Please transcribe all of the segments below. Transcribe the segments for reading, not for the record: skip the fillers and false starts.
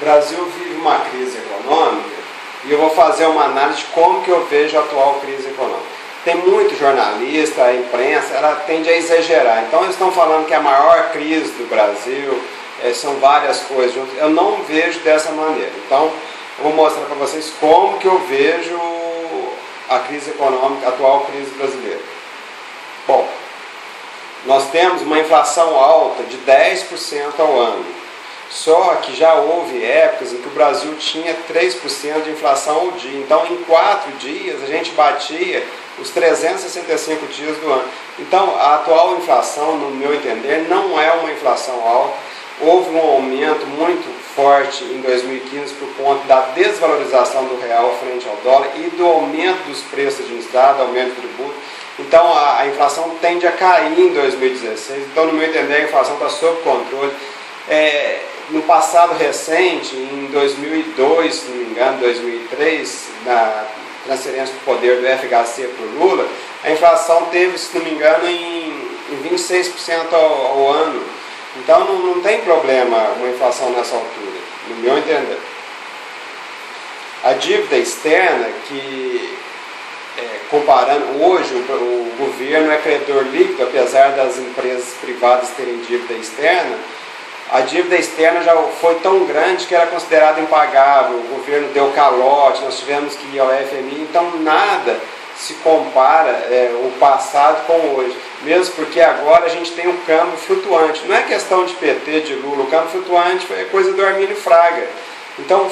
O Brasil vive uma crise econômica e eu vou fazer uma análise de como que eu vejo a atual crise econômica. Tem muito jornalista, a imprensa, ela tende a exagerar. Então eles estão falando que é a maior crise do Brasil, são várias coisas juntas. Eu não vejo dessa maneira. Então eu vou mostrar para vocês como que eu vejo a crise econômica, a atual crise brasileira. Bom, nós temos uma inflação alta de 10% ao ano. Só que já houve épocas em que o Brasil tinha 3% de inflação ao dia. Então, em 4 dias, a gente batia os 365 dias do ano. Então, a atual inflação, no meu entender, não é uma inflação alta. Houve um aumento muito forte em 2015 por conta da desvalorização do real frente ao dólar e do aumento dos preços administrados, aumento do tributo. Então, a inflação tende a cair em 2016. Então, no meu entender, a inflação está sob controle. No passado recente, em 2002, se não me engano, 2003, na transferência do poder do FHC para o Lula, a inflação teve, se não me engano, em 26% ao ano. Então não tem problema uma inflação nessa altura, no meu entender. A dívida externa, que comparando hoje, o governo é credor líquido, apesar das empresas privadas terem dívida externa. A dívida externa já foi tão grande que era considerada impagável, o governo deu calote, nós tivemos que ir ao FMI, então nada se compara o passado com hoje, mesmo porque agora a gente tem um câmbio flutuante, não é questão de PT, de Lula, o câmbio flutuante é coisa do Armínio Fraga, então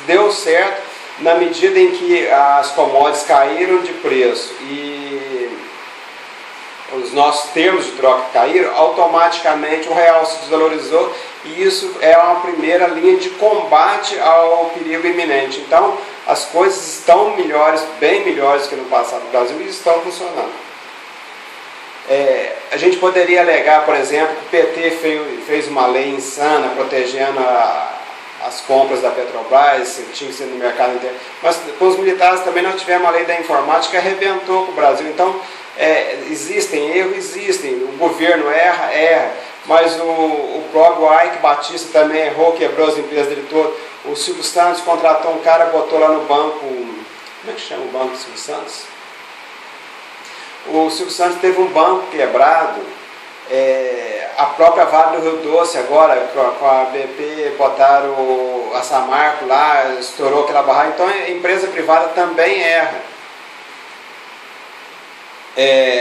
deu certo na medida em que as commodities caíram de preço e os nossos termos de troca caíram, automaticamente o real se desvalorizou e isso é uma primeira linha de combate ao perigo iminente. Então, as coisas estão melhores, bem melhores que no passado no Brasil e estão funcionando. A gente poderia alegar, por exemplo, que o PT fez uma lei insana protegendo as compras da Petrobras, tinha que ser no mercado inteiro. Mas com os militares também nós tivemos a lei da informática que arrebentou com o Brasil. Então, existem erros, existem. O governo erra, mas o próprio Ike Batista também errou, quebrou as empresas dele todas. O Silvio Santos contratou um cara, botou lá no banco, como é que chama o banco do Silvio Santos? O Silvio Santos teve um banco quebrado, a própria Vale do Rio Doce agora, com a BP, botaram a Samarco lá, estourou aquela barragem, então a empresa privada também erra.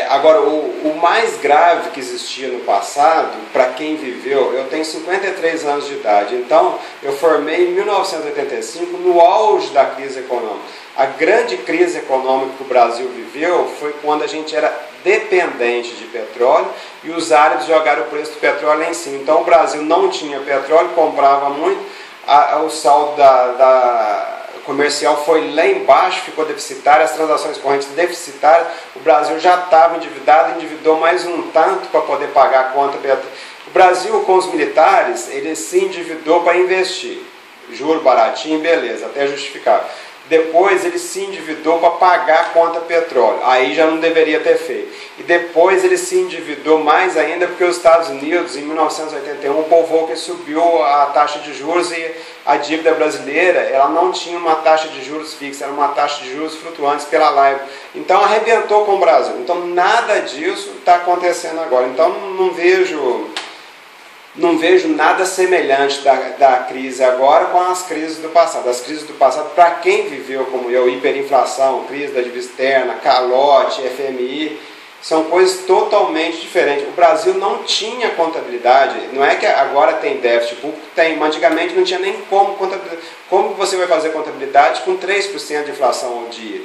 Agora, o mais grave que existia no passado, para quem viveu, eu tenho 53 anos de idade, então eu formei em 1985, no auge da crise econômica. A grande crise econômica que o Brasil viveu foi quando a gente era dependente de petróleo e os árabes jogaram o preço do petróleo lá em cima. Então o Brasil não tinha petróleo, comprava muito, o saldo comercial foi lá embaixo, ficou deficitário, as transações correntes deficitárias, o Brasil já estava endividou mais um tanto para poder pagar a conta. O Brasil, com os militares, ele se endividou para investir, juro baratinho, beleza, até justificável. Depois ele se endividou para pagar a conta petróleo, aí já não deveria ter feito. E depois ele se endividou mais ainda porque os Estados Unidos, em 1981, o Volcker subiu a taxa de juros e a dívida brasileira ela não tinha uma taxa de juros fixa, era uma taxa de juros flutuantes pela LIBOR. Então arrebentou com o Brasil. Então nada disso está acontecendo agora. Então não vejo nada semelhante da crise agora com as crises do passado. As crises do passado, para quem viveu como eu, hiperinflação, crise da dívida externa, calote, FMI, são coisas totalmente diferentes. O Brasil não tinha contabilidade, não é que agora tem déficit público, tem, mas antigamente não tinha nem como contabilidade. Como você vai fazer contabilidade com 3% de inflação ao dia?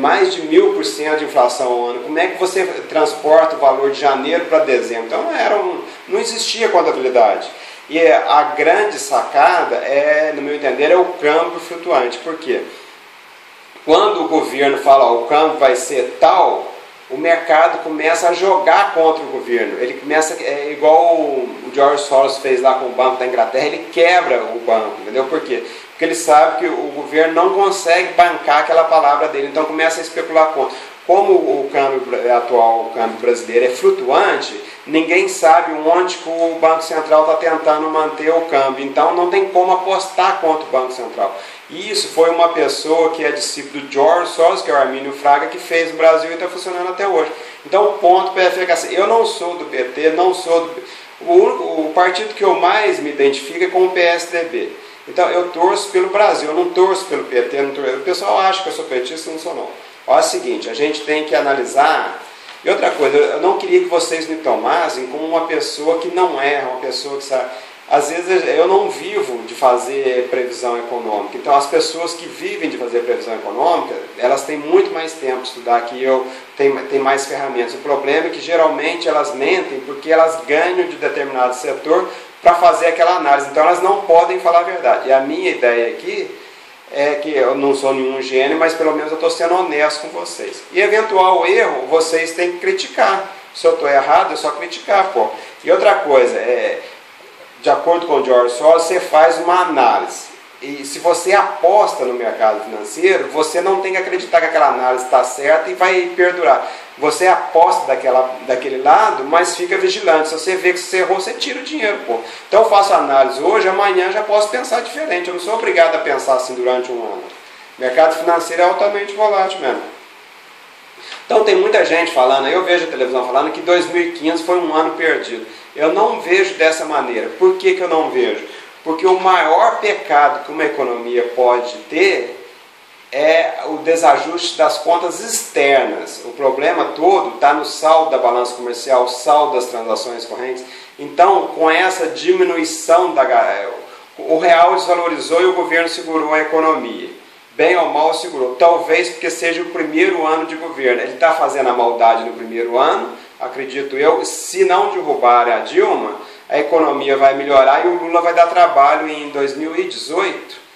Mais de 1000% de inflação ao ano. Como é que você transporta o valor de janeiro para dezembro? Então não existia contabilidade. E a grande sacada, no meu entender, é o câmbio flutuante. Por quê? Quando o governo fala o câmbio vai ser tal, o mercado começa a jogar contra o governo. Ele começa, igual o George Soros fez lá com o Banco da Inglaterra, ele quebra o banco, entendeu? Por quê? Porque ele sabe que o governo não consegue bancar aquela palavra dele, então começa a especular contra. como o atual câmbio brasileiro é flutuante, ninguém sabe onde que o Banco Central está tentando manter o câmbio. Então não tem como apostar contra o Banco Central. E isso foi uma pessoa que é discípulo do George Soros, que é o Armínio Fraga, que fez no Brasil e está funcionando até hoje. Então o ponto PFL é assim, eu não sou do PT, não sou do... O partido que eu mais me identifico é com o PSDB. Então eu torço pelo Brasil, eu não torço pelo PT. Não torço. O pessoal acha que eu sou petista, eu não sou não. Olha o seguinte, a gente tem que analisar... E outra coisa, eu não queria que vocês me tomassem como uma pessoa que não erra, uma pessoa que sabe... Às vezes eu não vivo de fazer previsão econômica, então as pessoas que vivem de fazer previsão econômica, elas têm muito mais tempo de estudar que eu, têm mais ferramentas. O problema é que geralmente elas mentem porque elas ganham de determinado setor para fazer aquela análise, então elas não podem falar a verdade. E a minha ideia aqui é que eu não sou nenhum gênio, mas pelo menos eu estou sendo honesto com vocês. E eventual erro, vocês têm que criticar. Se eu estou errado, é só criticar, pô. E outra coisa, de acordo com o George Soros, você faz uma análise. E se você aposta no mercado financeiro, você não tem que acreditar que aquela análise está certa e vai perdurar. Você aposta daquele lado, mas fica vigilante. Se você vê que você errou, você tira o dinheiro. Pô. Então eu faço análise hoje, amanhã já posso pensar diferente. Eu não sou obrigado a pensar assim durante um ano. O mercado financeiro é altamente volátil mesmo. Então tem muita gente falando, eu vejo a televisão falando que 2015 foi um ano perdido. Eu não vejo dessa maneira. Por que eu não vejo? Porque o maior pecado que uma economia pode ter é o desajuste das contas externas. O problema todo está no saldo da balança comercial, o saldo das transações correntes. Então, com essa diminuição, o real desvalorizou e o governo segurou a economia. Bem ou mal segurou. Talvez porque seja o primeiro ano de governo. Ele está fazendo a maldade no primeiro ano, acredito eu. Se não derrubarem a Dilma, a economia vai melhorar e o Lula vai dar trabalho em 2018.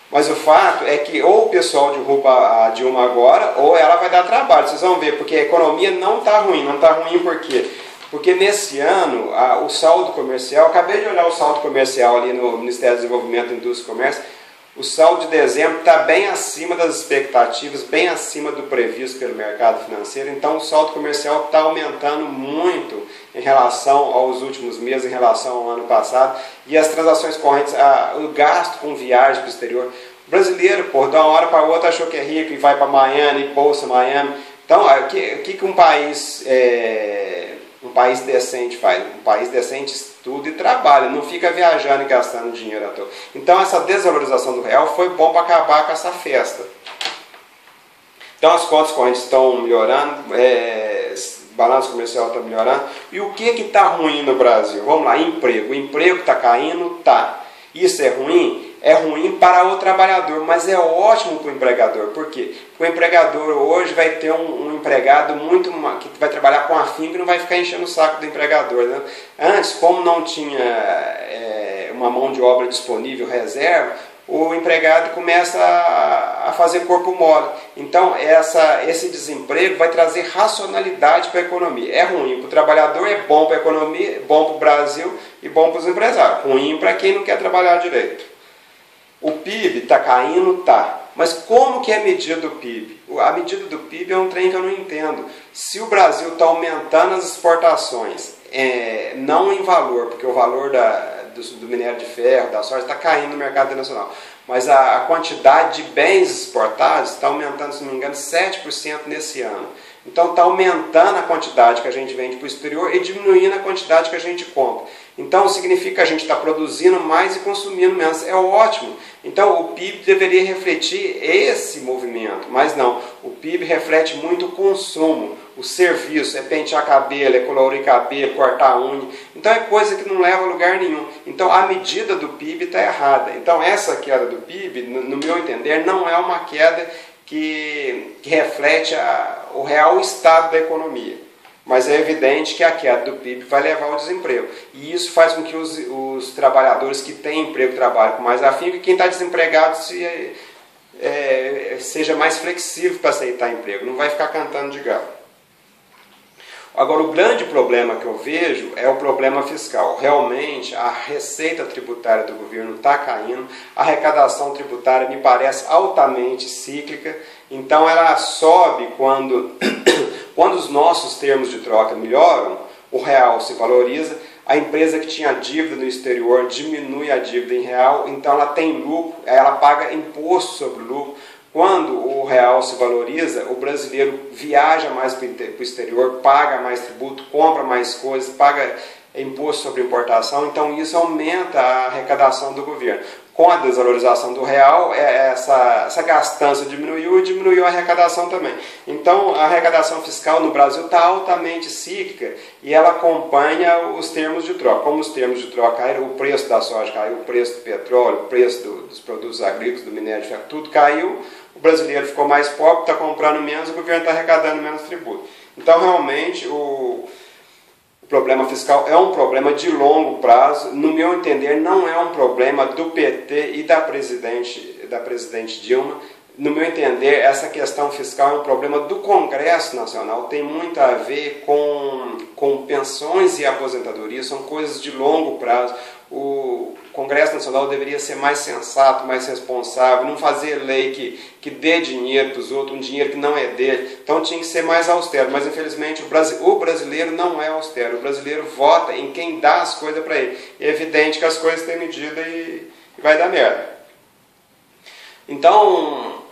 Mas o fato é que ou o pessoal derruba a Dilma agora, ou ela vai dar trabalho. Vocês vão ver, porque a economia não está ruim. Não está ruim por quê? Porque nesse ano, o saldo comercial, acabei de olhar o saldo comercial ali no Ministério do Desenvolvimento, Indústria e Comércio, o saldo de dezembro está bem acima das expectativas, bem acima do previsto pelo mercado financeiro. Então o saldo comercial está aumentando muito em relação aos últimos meses, em relação ao ano passado. E as transações correntes, o gasto com viagem para o exterior. O brasileiro, pô, de uma hora para outra achou que é rico e vai para Miami, Bolsa Miami. Então, o que um país decente faz? Um país decente estuda e trabalha, não fica viajando e gastando dinheiro à toa. Então essa desvalorização do real foi bom para acabar com essa festa. Então as contas correntes estão melhorando, balanço comercial está melhorando. E o que está ruim no Brasil? Vamos lá, emprego. O emprego está caindo? Tá. Isso é ruim? É ruim para o trabalhador, mas é ótimo para o empregador. Por quê? Porque o empregador hoje vai ter um empregado que vai trabalhar com afinco e não vai ficar enchendo o saco do empregador. Né? Antes, como não tinha uma mão de obra disponível, reserva, o empregado começa a fazer corpo mole. Então, esse desemprego vai trazer racionalidade para a economia. É ruim para o trabalhador, é bom para a economia, é bom para o Brasil e bom para os empresários. Ruim para quem não quer trabalhar direito. O PIB está caindo? Tá. Mas como que é a medida do PIB? A medida do PIB é um trem que eu não entendo. Se o Brasil está aumentando as exportações, não em valor, porque o valor do minério de ferro, da soja, está caindo no mercado internacional. Mas a quantidade de bens exportados está aumentando, se não me engano, 7% nesse ano. Então está aumentando a quantidade que a gente vende para o exterior e diminuindo a quantidade que a gente compra. Então significa que a gente está produzindo mais e consumindo menos. É ótimo. Então o PIB deveria refletir esse movimento, mas não. O PIB reflete muito o consumo, o serviço, é pentear cabelo, é colorir cabelo, cortar unha. Então é coisa que não leva a lugar nenhum. Então a medida do PIB está errada. Então essa queda do PIB, no meu entender, não é uma queda que reflete o real estado da economia. Mas é evidente que a queda do PIB vai levar ao desemprego. E isso faz com que os trabalhadores que têm emprego trabalhem com mais afinco e quem está desempregado seja mais flexível para aceitar emprego. Não vai ficar cantando de galo. Agora, o grande problema que eu vejo é o problema fiscal. Realmente, a receita tributária do governo está caindo, a arrecadação tributária me parece altamente cíclica. Então ela sobe quando, quando os nossos termos de troca melhoram, o real se valoriza, a empresa que tinha dívida no exterior diminui a dívida em real, então ela tem lucro, ela paga imposto sobre o lucro. Quando o real se valoriza, o brasileiro viaja mais para o exterior, paga mais tributo, compra mais coisas, paga imposto sobre importação, então isso aumenta a arrecadação do governo. Com a desvalorização do real, essa gastança diminuiu e diminuiu a arrecadação também. Então a arrecadação fiscal no Brasil está altamente cíclica e ela acompanha os termos de troca. Como os termos de troca caíram, o preço da soja caiu, o preço do petróleo, o preço dos produtos agrícolas, do minério de ferro, tudo caiu, o brasileiro ficou mais pobre, está comprando menos, o governo está arrecadando menos tributo. Então realmente o problema fiscal é um problema de longo prazo, no meu entender não é um problema do PT e da presidente Dilma. No meu entender, essa questão fiscal é um problema do Congresso Nacional, tem muito a ver com pensões e aposentadoria, são coisas de longo prazo. O Congresso Nacional deveria ser mais sensato, mais responsável, não fazer lei que dê dinheiro para os outros, um dinheiro que não é dele. Então tinha que ser mais austero, mas infelizmente o brasileiro não é austero. O brasileiro vota em quem dá as coisas para ele. É evidente que as coisas têm medida e vai dar merda. Então,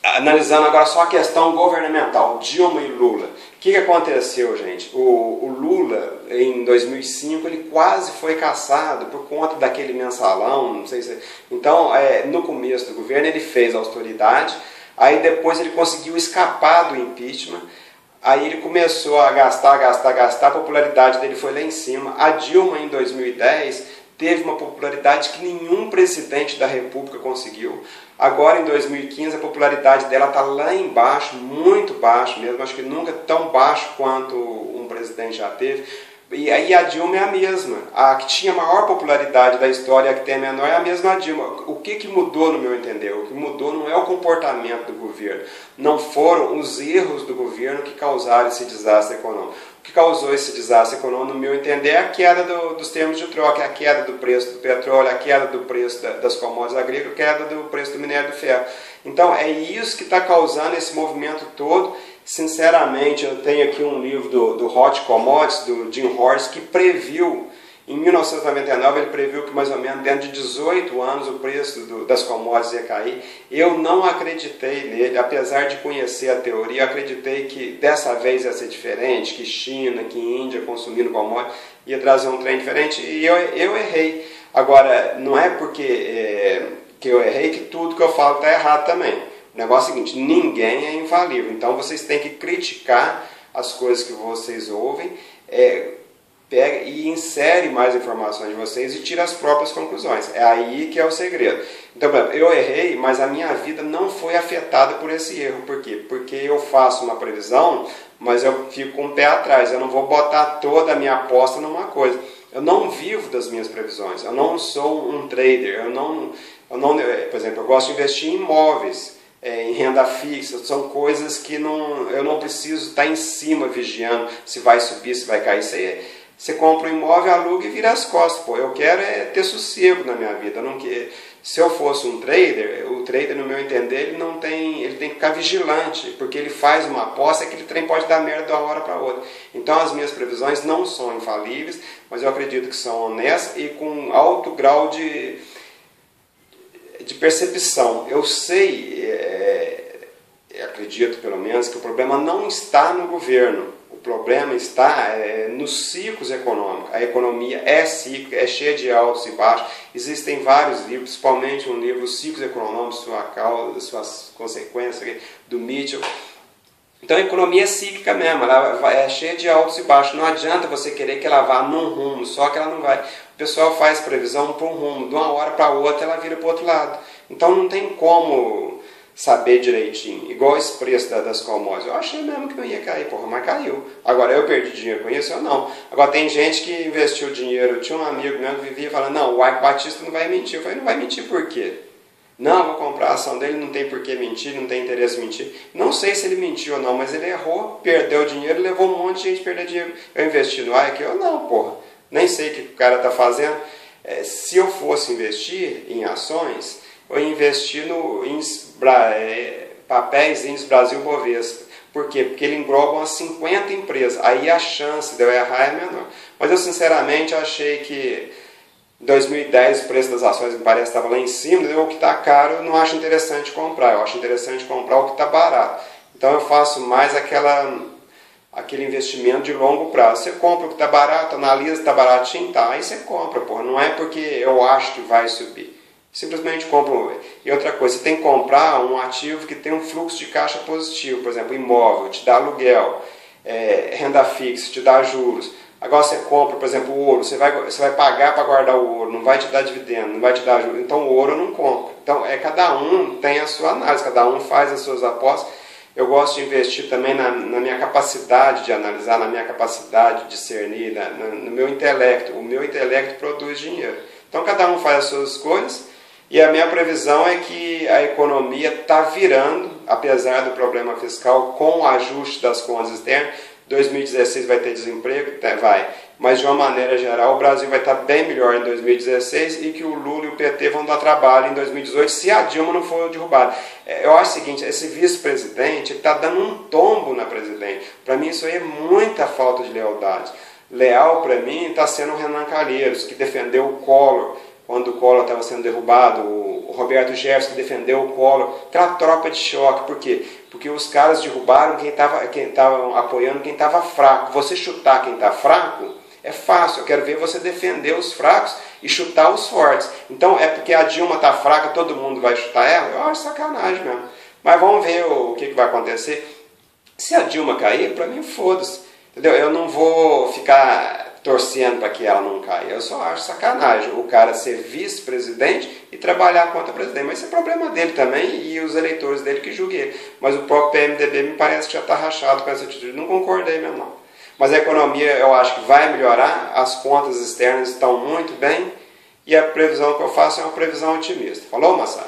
analisando agora só a questão governamental, Dilma e Lula. O que aconteceu, gente? O Lula, em 2005, ele quase foi cassado por conta daquele mensalão, não sei se... Então, no começo do governo, ele fez austeridade, aí depois ele conseguiu escapar do impeachment, aí ele começou a gastar, a popularidade dele foi lá em cima. A Dilma, em 2010, teve uma popularidade que nenhum presidente da República conseguiu. Agora, em 2015, a popularidade dela está lá embaixo, muito baixo mesmo, acho que nunca tão baixo quanto um presidente já teve. E aí a Dilma é a mesma. A que tinha maior popularidade da história e a que tem a menor é a mesma Dilma. O que mudou, no meu entender? O que mudou não é o comportamento do governo. Não foram os erros do governo que causaram esse desastre econômico. O que causou esse desastre econômico, no meu entender, é a queda dos termos de troca, a queda do preço do petróleo, a queda do preço das commodities agrícolas, a queda do preço do minério de ferro. Então é isso que está causando esse movimento todo. Sinceramente, eu tenho aqui um livro do Hot Commodities, do Jim Horst, que previu, em 1999, ele previu que mais ou menos dentro de 18 anos o preço das commodities ia cair. Eu não acreditei nele, apesar de conhecer a teoria, eu acreditei que dessa vez ia ser diferente, que China, que Índia consumindo commodities ia trazer um trem diferente, e eu errei. Agora, não é porque que eu errei que tudo que eu falo está errado também. O negócio é o seguinte, ninguém é infalível, então vocês têm que criticar as coisas que vocês ouvem, pega e insere mais informações de vocês e tira as próprias conclusões. É aí que é o segredo. Então, por exemplo, eu errei, mas a minha vida não foi afetada por esse erro. Por quê? Porque eu faço uma previsão, mas eu fico com o pé atrás, eu não vou botar toda a minha aposta numa coisa. Eu não vivo das minhas previsões, eu não sou um trader, por exemplo, eu gosto de investir em imóveis, em renda fixa, são coisas que eu não preciso estar em cima vigiando se vai subir, se vai cair. Você compra um imóvel, aluga e vira as costas. Pô, eu quero ter sossego na minha vida. Se eu fosse um trader, o trader, no meu entender, ele tem que ficar vigilante, porque ele faz uma aposta e aquele trem pode dar merda de uma hora para outra. Então as minhas previsões não são infalíveis, mas eu acredito que são honestas e com alto grau de percepção. Eu sei, acredito pelo menos, que o problema não está no governo. O problema está nos ciclos econômicos. A economia é cíclica, é cheia de altos e baixos. Existem vários livros, principalmente um livro, Os Ciclos Econômicos, Sua Causa, Suas Consequências, do Mitchell. Então a economia é cíclica mesmo, ela é cheia de altos e baixos. Não adianta você querer que ela vá num rumo, só que ela não vai. O pessoal faz previsão para um rumo, de uma hora para outra ela vira para o outro lado. Então não tem como saber direitinho, igual esse preço das commodities. Eu achei mesmo que não ia cair, porra, mas caiu. Agora eu perdi dinheiro com isso ou não? Agora tem gente que investiu dinheiro, tinha um amigo meu que vivia falando, não, o Ike Batista não vai mentir. Eu falei, não vai mentir por quê? Não, vou comprar a ação dele, não tem por que mentir, não tem interesse em mentir. Não sei se ele mentiu ou não, mas ele errou, perdeu dinheiro, levou um monte de gente a perder dinheiro. Eu investi no Ike? Eu não, porra. Nem sei o que o cara está fazendo. Se eu fosse investir em ações, eu investi Papéis Índios Brasil Bovespa. Por quê? Porque ele engloba umas 50 empresas. Aí a chance de eu errar é menor. Mas eu sinceramente achei que em 2010 o preço das ações me parece estava lá em cima, entendeu? O que está caro eu não acho interessante comprar. Eu acho interessante comprar o que está barato. Então eu faço mais aquele investimento de longo prazo. Você compra o que está barato, analisa se está baratinho, tá? Aí você compra, porra. Não é porque eu acho que vai subir. Simplesmente compra. E outra coisa, você tem que comprar um ativo que tem um fluxo de caixa positivo. Por exemplo, imóvel, te dá aluguel, renda fixa, te dá juros. Agora você compra, por exemplo, o ouro. Você vai pagar para guardar o ouro, não vai te dar dividendo, não vai te dar juros. Então o ouro eu não compro. Então cada um tem a sua análise, cada um faz as suas apostas. Eu gosto de investir também na minha capacidade de analisar, na minha capacidade de discernir, no meu intelecto. O meu intelecto produz dinheiro. Então cada um faz as suas escolhas. E a minha previsão é que a economia está virando, apesar do problema fiscal, com o ajuste das contas externas. 2016 vai ter desemprego? Vai. Mas de uma maneira geral, o Brasil vai estar bem melhor em 2016 e que o Lula e o PT vão dar trabalho em 2018 se a Dilma não for derrubada. Eu acho o seguinte, esse vice-presidente está dando um tombo na presidente. Para mim isso aí é muita falta de lealdade. Leal para mim está sendo o Renan Calheiros, que defendeu o Collor quando o Collor estava sendo derrubado, o Roberto Jefferson que defendeu o Collor, aquela tropa de choque. Por quê? Porque os caras derrubaram quem estava apoiando quem estava fraco. Você chutar quem está fraco é fácil. Eu quero ver você defender os fracos e chutar os fortes. Então é porque a Dilma está fraca, todo mundo vai chutar ela? Eu acho sacanagem mesmo. Mas vamos ver o que vai acontecer. Se a Dilma cair, para mim foda-se. Entendeu? Eu não vou ficar torcendo para que ela não caia. Eu só acho sacanagem o cara ser vice-presidente e trabalhar contra o presidente. Mas isso é problema dele também e os eleitores dele que julguem ele. Mas o próprio PMDB me parece que já está rachado com essa atitude. Não concordei mesmo não. Mas a economia eu acho que vai melhorar, as contas externas estão muito bem e a previsão que eu faço é uma previsão otimista. Falou, moçada?